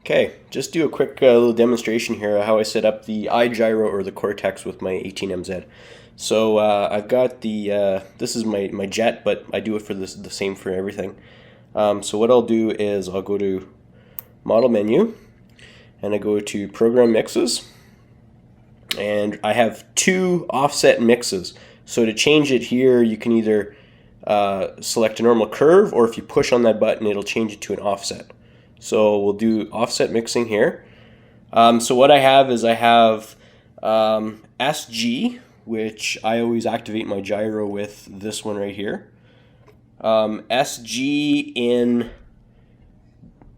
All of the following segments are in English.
Okay, just do a quick little demonstration here of how I set up the Gyro or the Cortex with my 18MZ. So I've got the, this is my jet, but I do it for the same for everything. So what I'll do is I'll go to Model Menu, and I go to Program Mixes, and I have two offset mixes. So to change it here, you can either select a normal curve, or if you push on that button, it'll change it to an offset. So we'll do offset mixing here. So what I have is I have SG, which I always activate my gyro with this one right here. SG in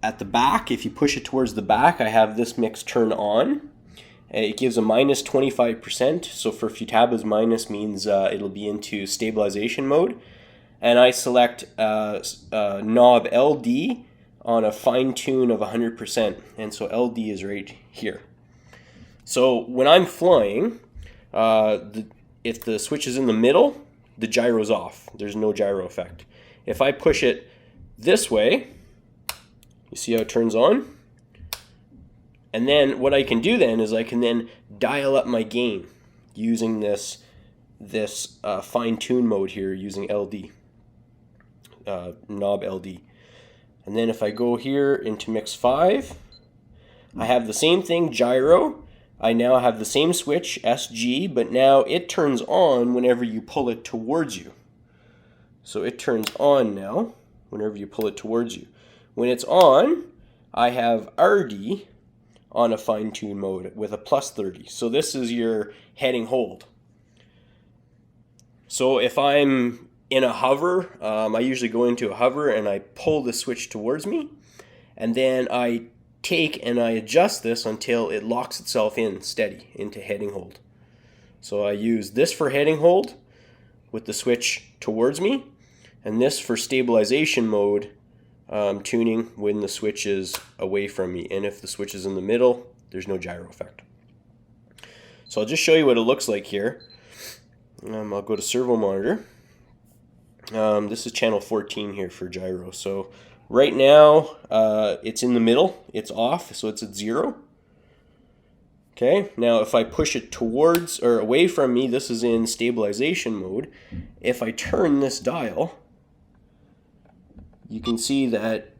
at the back, if you push it towards the back, I have this mix turn on. It gives a minus 25%, so for Futaba's minus means it'll be into stabilization mode. And I select knob LD on a fine tune of 100%, and so LD is right here. So when I'm flying, if the switch is in the middle, the gyro's off. There's no gyro effect. If I push it this way, you see how it turns on? And then what I can do then is I can then dial up my gain using this fine tune mode here using LD, knob LD. And then if I go here into mix 5, I have the same thing, gyro. I now have the same switch, SG, but now it turns on whenever you pull it towards you. So it turns on now whenever you pull it towards you. When it's on, I have RD on a fine-tune mode with a plus 30. So this is your heading hold. So if I'm in a hover, I usually go into a hover and I pull the switch towards me, and then I take and I adjust this until it locks itself in steady into heading hold. So I use this for heading hold with the switch towards me, and this for stabilization mode tuning when the switch is away from me. And if the switch is in the middle, there's no gyro effect. So I'll just show you what it looks like here. I'll go to servo monitor. This is channel 14 here for gyro. So right now it's in the middle, it's off, so it's at 0. Okay, now if I push it towards or away from me, this is in stabilization mode. If I turn this dial, you can see that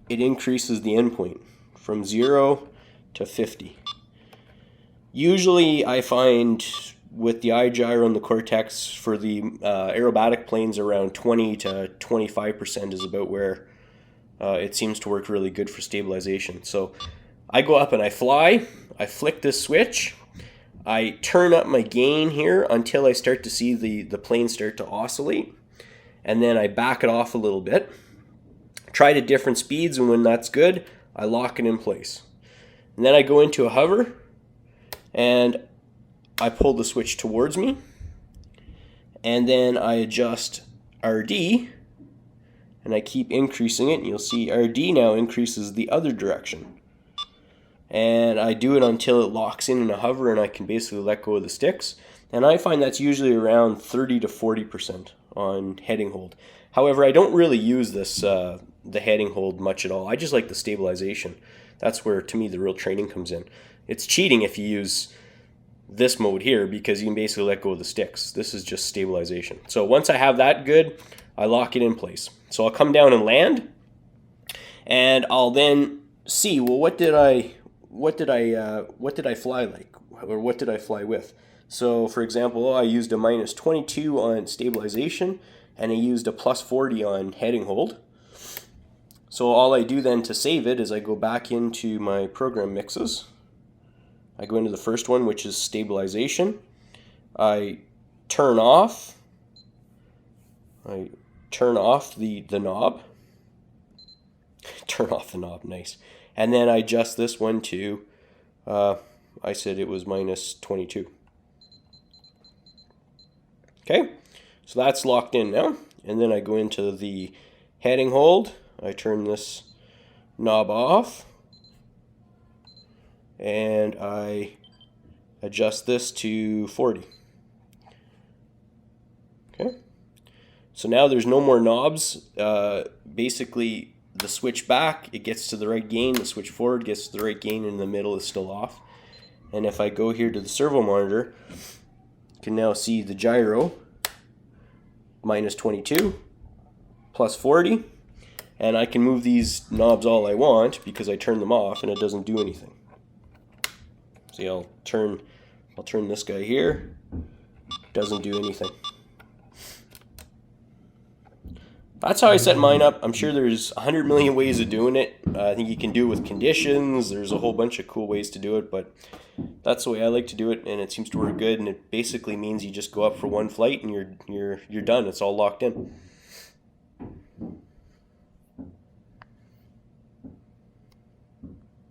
it increases the endpoint from 0 to 50. Usually I find with the iGyro and the Cortex for the aerobatic planes, around 20 to 25% is about where it seems to work really good for stabilization. So I go up and I fly, I flick this switch, I turn up my gain here until I start to see the plane start to oscillate, and then I back it off a little bit, try to different speeds, and when that's good, I lock it in place. And then I go into a hover, and I pull the switch towards me, and then I adjust RD, and I keep increasing it, and you'll see RD now increases the other direction. And I do it until it locks in a hover, and I can basically let go of the sticks. And I find that's usually around 30 to 40% on heading hold. However, I don't really use this the heading hold much at all. I just like the stabilization. That's where, to me, the real training comes in. It's cheating if you use this mode here, because you can basically let go of the sticks. This is just stabilization. So once I have that good, I lock it in place. So I'll come down and land, and I'll then see, well, what did I fly like, or what did I fly with? So for example, I used a minus 22 on stabilization, and I used a plus 40 on heading hold. So all I do then to save it is I go back into my program mixes. I go into the first one, which is stabilization. I turn off the knob. Turn off the knob, nice. And then I adjust this one to, I said it was minus 22. Okay, so that's locked in now. And then I go into the heading hold. I turn this knob off, and I adjust this to 40. Okay, so now there's no more knobs. Basically, the switch back, it gets to the right gain. The switch forward gets to the right gain, and in the middle is still off. And if I go here to the servo monitor, you can now see the gyro, minus 22, plus 40. And I can move these knobs all I want because I turn them off and it doesn't do anything. See, I'll turn this guy here. Doesn't do anything. That's how I set mine up. I'm sure there's 100 million ways of doing it. I think you can do it with conditions. There's a whole bunch of cool ways to do it, but that's the way I like to do it, and it seems to work good. And it basically means you just go up for one flight and you're done. It's all locked in.